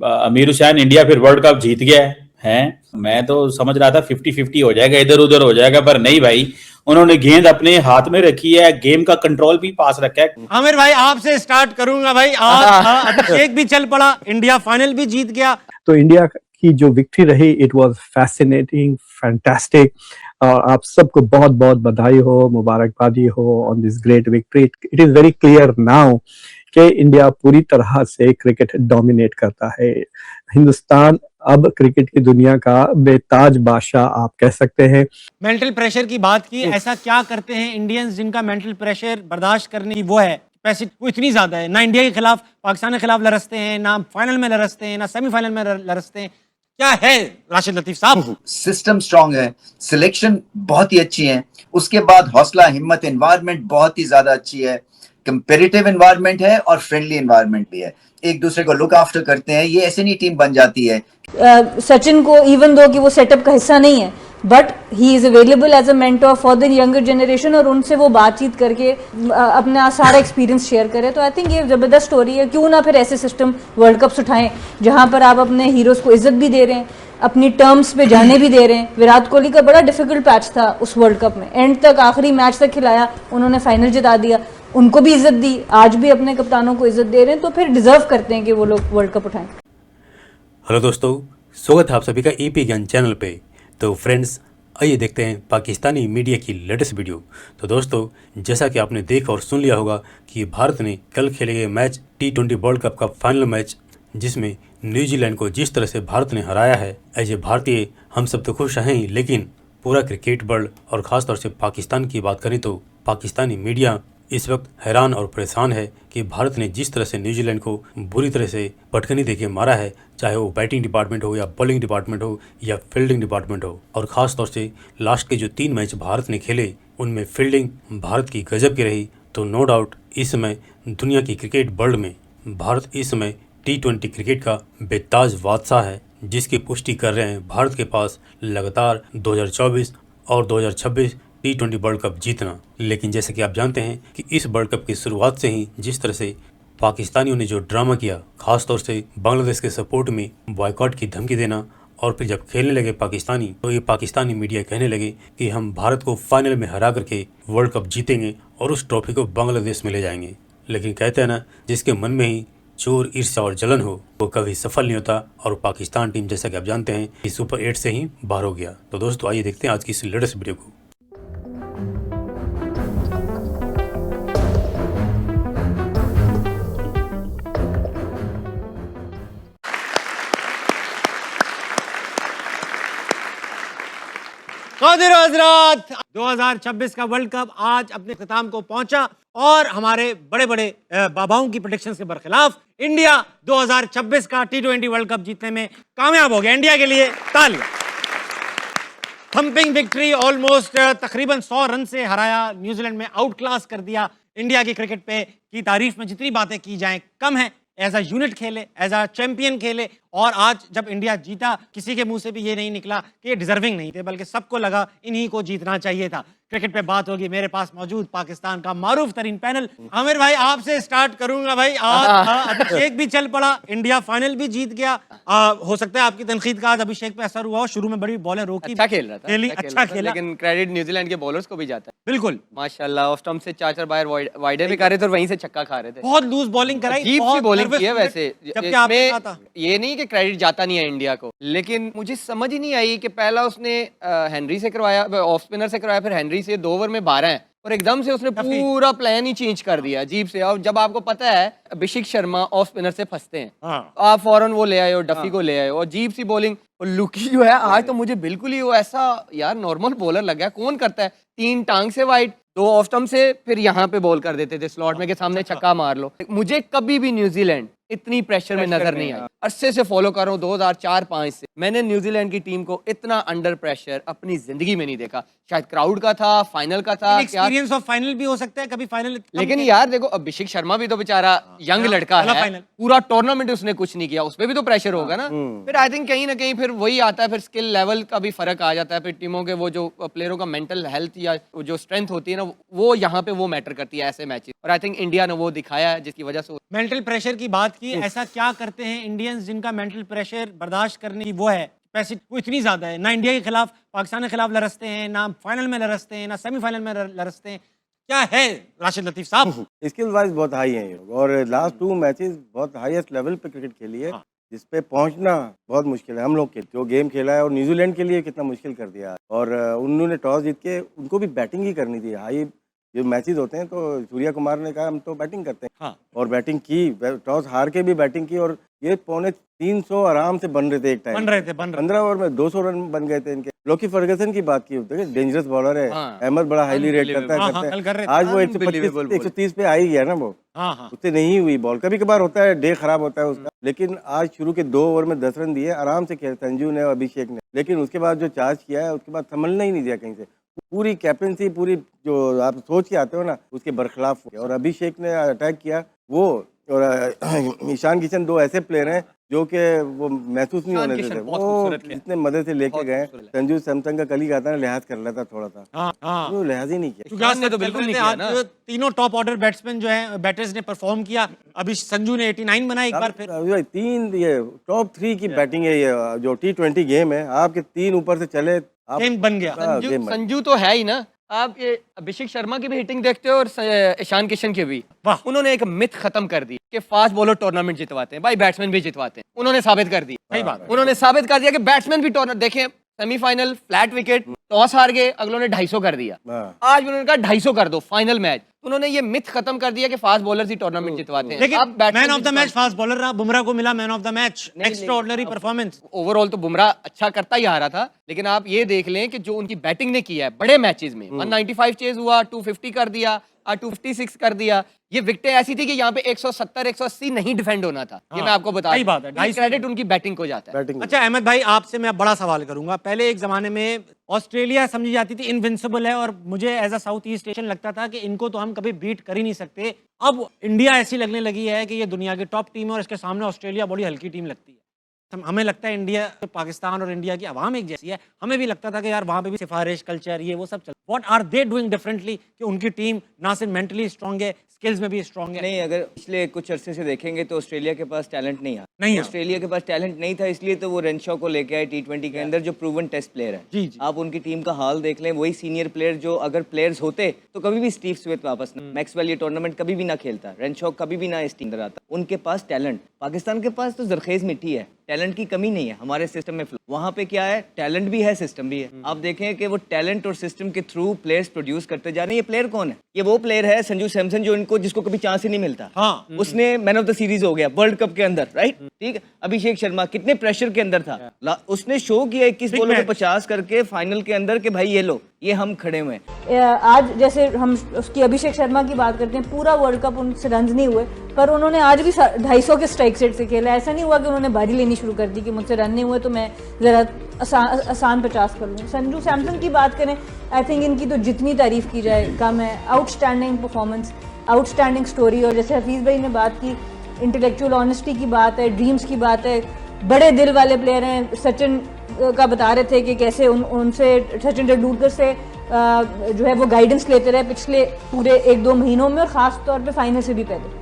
अमीर हुसैन इंडिया फिर world cup जीत गया है। मैं तो समझ रहा था 50-50 हो जाएगा, इधर उधर हो जाएगा, पर नहीं भाई, उन्होंने गेंद अपने हाथ में रखी है, गेम का कंट्रोल भी पास रखा है। आमिर भाई आपसे स्टार्ट करूंगा भाई। आज अभिषेक भी चल पड़ा, इंडिया फाइनल भी जीत गया। तो इंडिया की जो विक्ट्री रही, इट वाज फैसिनेटिंग, फैंटास्टिक। आप सबको बहुत बहुत बधाई हो, मुबारकबादी हो on this great victory. It is very clear now कि इंडिया पूरी तरह से क्रिकेट डोमिनेट करता है। हिंदुस्तान अब क्रिकेट की दुनिया का बेताज बादशाह आप कह सकते हैं। मेंटल प्रेशर की बात की, ऐसा क्या करते हैं इंडियंस जिनका मेंटल प्रेशर बर्दाश्त करने की वो है कैपेसिटी इतनी ज्यादा है? ना इंडिया के खिलाफ, पाकिस्तान के खिलाफ लड़सते हैं, ना फाइनल में लड़सते हैं, ना सेमीफाइनल में लड़सते हैं। क्या है राशिद लतीफ साहब? सिस्टम स्ट्रांग है, सिलेक्शन बहुत ही अच्छी है, उसके बाद हौसला हिम्मत, एनवायरनमेंट बहुत ही ज्यादा अच्छी है, कंपेरेटिव एनवायरनमेंट है और फ्रेंडली एनवायरनमेंट भी है, एक दूसरे को लुक आफ्टर करते हैं। ये ऐसे नहीं टीम बन जाती है। सचिन को इवन दो कि वो सेटअप का हिस्सा नहीं है, but he is available as a mentor for the younger generation, और उनसे वो बातचीत करके अपना सारा एक्सपीरियंस शेयर करे। तो आई थिंक ये जबरदस्त स्टोरी है। क्यों ना फिर ऐसे सिस्टम वर्ल्ड कप्स उठाएं जहां पर आप अपने हीरोज को इज्जत भी दे रहे हैं, अपनी टर्म्स पे जाने भी दे रहे हैं। विराट कोहली का बड़ा डिफिकल्ट पैच था उस वर्ल्ड कप में, एंड तक आखिरी मैच तक खिलाया, उन्होंने फाइनल जिता दिया, उनको भी इज्जत दी, आज भी अपने कप्तानों को इज्जत दे रहे हैं। तो फिर डिजर्व करते हैं कि वो लोग वर्ल्ड कप उठाएं। हेलो दोस्तों, स्वागत है आप सभी का ईपी ज्ञान चैनल पे। तो फ्रेंड्स, आइए देखते हैं पाकिस्तानी मीडिया की लेटेस्ट वीडियो। तो दोस्तों, जैसा कि आपने देखा और सुन लिया होगा कि भारत ने कल खेले गए मैच T20 वर्ल्ड कप का फाइनल मैच, जिसमें न्यूजीलैंड को जिस तरह से भारत ने हराया है, एज ए भारतीय हम सब तो खुश हैं ही, लेकिन पूरा क्रिकेट वर्ल्ड और ख़ासतौर से पाकिस्तान की बात करें तो पाकिस्तानी मीडिया इस वक्त हैरान और परेशान है कि भारत ने जिस तरह से न्यूजीलैंड को बुरी तरह से पटकनी देके मारा है, चाहे वो बैटिंग डिपार्टमेंट हो या बॉलिंग डिपार्टमेंट हो या फील्डिंग डिपार्टमेंट हो। और ख़ास तौर से लास्ट के जो 3 मैच भारत ने खेले, उनमें फील्डिंग भारत की गजब की रही। तो नो डाउट इस समय दुनिया की क्रिकेट वर्ल्ड में भारत इस समय T20 क्रिकेट का बेताज बादशाह है, जिसकी पुष्टि कर रहे हैं भारत के पास लगातार 2024 और 2026 T20 वर्ल्ड कप जीतना। लेकिन जैसे कि आप जानते हैं कि इस वर्ल्ड कप की शुरुआत से ही जिस तरह से पाकिस्तानियों ने जो ड्रामा किया, खास तौर से बांग्लादेश के सपोर्ट में बॉयकॉट की धमकी देना, और फिर जब खेलने लगे पाकिस्तानी, तो ये पाकिस्तानी मीडिया कहने लगे कि हम भारत को फाइनल में हरा करके वर्ल्ड कप जीतेंगे और उस ट्रॉफी को बांग्लादेश में ले जाएंगे। लेकिन कहते हैं ना, जिसके मन में ही चोर, ईर्ष्या और जलन हो, वो कभी सफल नहीं होता। और पाकिस्तान टीम, जैसा कि आप जानते हैं, कि सुपर 8 से ही बाहर हो गया। तो दोस्तों, आइए देखते हैं आज की इस लेटेस्ट वीडियो को। कादिर हजरात, 2026 का वर्ल्ड कप आज अपने इख्तिताम को पहुंचा और हमारे बड़े बड़े बाबाओं की प्रेडिक्शंस के बरखिलाफ इंडिया 2026 का T20 वर्ल्ड कप जीतने में कामयाब हो गया। इंडिया के लिए तालियां। थंपिंग विक्ट्री, ऑलमोस्ट तकरीबन 100 रन से हराया, न्यूजीलैंड में आउट क्लास कर दिया। इंडिया की क्रिकेट पे की तारीफ में जितनी बातें की जाएं कम है। एज अ यूनिट खेले, एज अ चैंपियन खेले, और आज जब इंडिया जीता, किसी के मुंह से भी ये नहीं निकला कि ये डिजर्विंग नहीं थे, बल्कि सबको लगा इन्हीं को जीतना चाहिए था। क्रिकेट पे बात होगी, मेरे पास मौजूद पाकिस्तान का मारूफ तरीन पैनल। आमिर भाई आपसे स्टार्ट करूंगा भाई। आज अभिषेक भी चल पड़ा, इंडिया फाइनल भी जीत गया। हो सकता है आपकी तनकीद का आज अभिषेक पे असर हुआ हो, शुरू में बड़ी बॉलें रोकी, अच्छा खेल रहा था, अच्छा खेला, लेकिन क्रेडिट न्यूजीलैंड के बॉलर्स को भी जाता है। बिल्कुल माशाल्लाह, ऑफ स्टंप से 4-4 बार वाइडर भी कर रहे थे और वहीं से छक्का खा रहे थे। बहुत लूज बॉलिंग कराई, अजीब सी बॉलिंग की है। वैसे जबकि आपने कहा था ये नहीं कि क्रेडिट जाता नहीं है इंडिया को, लेकिन मुझे समझ ही नहीं आई कि पहला उसने हेनरी से करवाया, ऑफ स्पिनर से करवाया, फिर हेनरी से 2 ओवर में 12 है, और एकदम से उसने पूरा प्लान ही चेंज कर दिया अजीब से। और जब आपको पता है अभिषेक शर्मा ऑफ स्पिनर से फंसते हैं, आप फौरन वो ले आए हो, डफी को ले आए हो, और अजीब सी बॉलिंग। और लुकी जो है आज तो मुझे बिल्कुल ही वो ऐसा यार नॉर्मल बॉलर लग गया। कौन करता है 3 टांग से वाइड, 2 ऑफ स्टंप से, फिर यहाँ पे बॉल कर देते थे स्लॉट में के सामने छक्का मार लो। मुझे कभी भी न्यूजीलैंड इतनी प्रेशर में नजर नहीं आई। अरसे से फॉलो कर रहा हूँ, 2004-5 से मैंने न्यूजीलैंड की टीम को इतना अंडर प्रेशर अपनी जिंदगी में नहीं देखा। शायद क्राउड का था, फाइनल का था, एक्सपीरियंस ऑफ फाइनल भी हो सकता है, कभी फाइनल। लेकिन यार देखो, अभिषेक शर्मा भी तो बेचारा यंग लड़का है, पूरा टूर्नामेंट उसने कुछ नहीं किया, उसपे भी तो प्रेशर होगा ना। फिर आई थिंक कहीं ना कहीं फिर वही आता है, फिर स्किल लेवल का भी फर्क आ जाता है। फिर टीमों के वो जो प्लेयरों का मेंटल हेल्थ या जो स्ट्रेंथ होती है ना, वो यहाँ पे वो मैटर करती है ऐसे मैचेस। और आई थिंक इंडिया ने वो दिखाया है, जिसकी वजह से मेंटल प्रेशर की बात की। ऐसा क्या करते हैं इंडियन इंडियंस जिनका मेंटल प्रेशर बर्दाश्त करने की वो है कैपेसिटी वो इतनी ज़्यादा है, ना इंडिया के खिलाफ पाकिस्तान के खिलाफ लड़सते हैं, ना फाइनल में लड़सते हैं, ना सेमीफाइनल में लड़सते हैं, क्या है राशिद लतीफ़ साहब? स्किल वाइज बहुत हाई हैं ये लोग और लास्ट 2 मैचेस बहुत हाईएस्ट लेवल पे क्रिकेट खेली है, जिस पे पहुंचना बहुत मुश्किल है। हम लोग के जो गेम खेला है और न्यूजीलैंड के लिए कितना मुश्किल कर दिया और उन्होंने टॉस जीत के उनको भी बैटिंग ही करनी थी। हाई जो मैचेस होते हैं तो सूर्या कुमार ने कहा हम तो बैटिंग करते हैं और बैटिंग की, टॉस हार के भी बैटिंग की और ये 350 आराम से बन रहे थे एक टाइम, 15 ओवर में 200 रन बन गए थे इनके। लोकी फर्गसन की बात की होती है, डेंजरस बॉलर है, अहमद बड़ा हाईली रेट करता है, आज वो 125-130 पे आ ही गया ना, वो उससे नहीं हुई बॉल। कभी कभार होता है, डे खराब होता है उसका, लेकिन आज शुरू के 2 ओवर में 10 रन दिए, आराम से खेले संजू ने और अभिषेक ने, लेकिन उसके बाद जो चार्ज किया है उसके बाद संभलना ही नहीं दिया कहीं से। पूरी कैप्टनसी, पूरी जो आप सोच के आते हो ना उसके बरखिलाफ हो गया और अभिषेक ने अटैक किया वो, और ईशान किशन 2 ऐसे प्लेयर हैं जो कि वो महसूस नहीं होने देते, वो जितने मदद से लेके गए। संजू सैमसंग का कल ही कहा था ना, लिहाज कर लेता थोड़ा सा, वो लिहाज ही नहीं किया। ने तो बिल्कुल नहीं किया ना। तीनों टॉप ऑर्डर बैट्समैन जो है बैटर्स ने परफॉर्म किया। अभी संजू ने 89 बनाया एक बार फिर। 3 ये टॉप 3 की बैटिंग है, ये जो T20 गेम है, आपके 3 ऊपर से चले, गेम बन गया। संजू तो है ही ना। आप ये अभिषेक शर्मा की भी हिटिंग देखते हो और ईशान किशन की भी, उन्होंने एक मिथ खत्म कर दी कि फास्ट बॉलर टूर्नामेंट जितवाते हैं, भाई बैट्समैन भी जितवाते हैं। उन्होंने साबित कर दिया, सही बात, उन्होंने साबित कर दिया कि बैट्समैन भी टूर्नामेंट, देखें सेमीफाइनल फ्लैट विकेट, टॉस हार गए, अगलों ने 250 कर दिया, आज उन्होंने कहा 250 कर दो फाइनल मैच। उन्होंने ये मिथ खत्म कर दिया कि फास्ट बॉलर ही टूर्नामेंट जितवाते हैं। लेकिन man of the match fast bowler रहा, बुमराह को मिला man of the match, extra ordinary performance. Overall तो बुमराह अच्छा करता ही आ रहा था, लेकिन आप ये देख लें कि जो उनकी बैटिंग ने किया है बड़े मैचेस में, 195 चेज हुआ, 250 कर दिया, 256 कर दिया। ये विकेटें ऐसी थी कि यहाँ पे 170-180 नहीं डिफेंड होना था। ये मैं आपको बता दूं, क्रेडिट उनकी बैटिंग को जाता है। अच्छा अहमद भाई, आपसे मैं बड़ा सवाल करूंगा। पहले एक जमाने में ऑस्ट्रेलिया समझी जाती थी इनविंसिबल है और मुझे as a South East Asian लगता था कि इनको तो हम कभी बीट कर ही नहीं सकते। अब इंडिया ऐसी लगने लगी है कि ये दुनिया की टॉप टीम है और इसके सामने ऑस्ट्रेलिया बड़ी हल्की टीम लगती है। हमें लगता है इंडिया, पाकिस्तान और इंडिया की आवाम एक जैसी है। हमें भी लगता था कि यार वहाँ पे भी सिफारिश कल्चर ये वो सब चल। What are they doing differently कि उनकी टीम ना सिर्फ मेंटली स्ट्रांग है, स्किल्स में भी स्ट्रांग है? नहीं, अगर पिछले कुछ अरसे से देखेंगे तो ऑस्ट्रेलिया के पास टैलेंट नहीं है। ऑस्ट्रेलिया के पास टैलेंट नहीं था, इसलिए तो वो रेनशॉ को लेके आए T20 के अंदर, जो प्रूवन टेस्ट प्लेयर है। जी। आप उनकी टीम का हाल देख लें, वही सीनियर प्लेयर जो अगर प्लेयर्स होते तो कभी भी स्टीव स्मिथ वापस ना, मैक्सवेल ये टूर्नामेंट कभी भी ना खेलता, रेनशॉ कभी भी ना इस टीम अंदर आता। उनके पास टैलेंट, पाकिस्तान के पास तो जरखेज मिट्टी है, टैलेंट की कमी नहीं है हमारे सिस्टम में। वहाँ पे क्या है, टैलेंट भी है, सिस्टम भी है। आप देखें कि वो टैलेंट और सिस्टम के थ्रू प्लेयर्स प्रोड्यूस करते जा रहे हैं। ये प्लेयर कौन है? ये वो प्लेयर है संजू सैमसन, जो इनको जिसको कभी चांस ही नहीं मिलता। उसने मैन ऑफ द सीरीज हो गया वर्ल्ड कप के अंदर, राइट? ठीक है। अभिषेक शर्मा कितने प्रेशर के अंदर था, उसने शो किया 21 बॉलों पे 50 करके फाइनल के अंदर कि भाई ये लो, ये हम खड़े हुए हैं। आज जैसे हम उसकी अभिषेक शर्मा की बात करते हैं, पूरा वर्ल्ड कप उनसे रन नहीं हुए, पर उन्होंने आज भी 250 के स्ट्राइक रेट से खेला। ऐसा नहीं हुआ कि उन्होंने बारी लेनी शुरू कर दी कि मुझसे रन नहीं हुए तो मैं जरा आसान 50 कर लूँ। संजू सैमसन की बात करें, आई थिंक इनकी तो जितनी तारीफ की जाए कम है। आउटस्टैंडिंग परफॉर्मेंस, आउटस्टैंडिंग स्टोरी, और जैसे हफीज़ भाई ने बात की, इंटेलेक्चुअल ऑनेस्टी की बात है, ड्रीम्स की बात है, बड़े दिल वाले प्लेयर हैं। सचिन का बता रहे थे कि कैसे उनसे सचिन तेंदुलकर से जो है वो गाइडेंस लेते रहे पिछले पूरे 1-2 महीनों में, और ख़ास तौर पे फाइनल से भी पहले।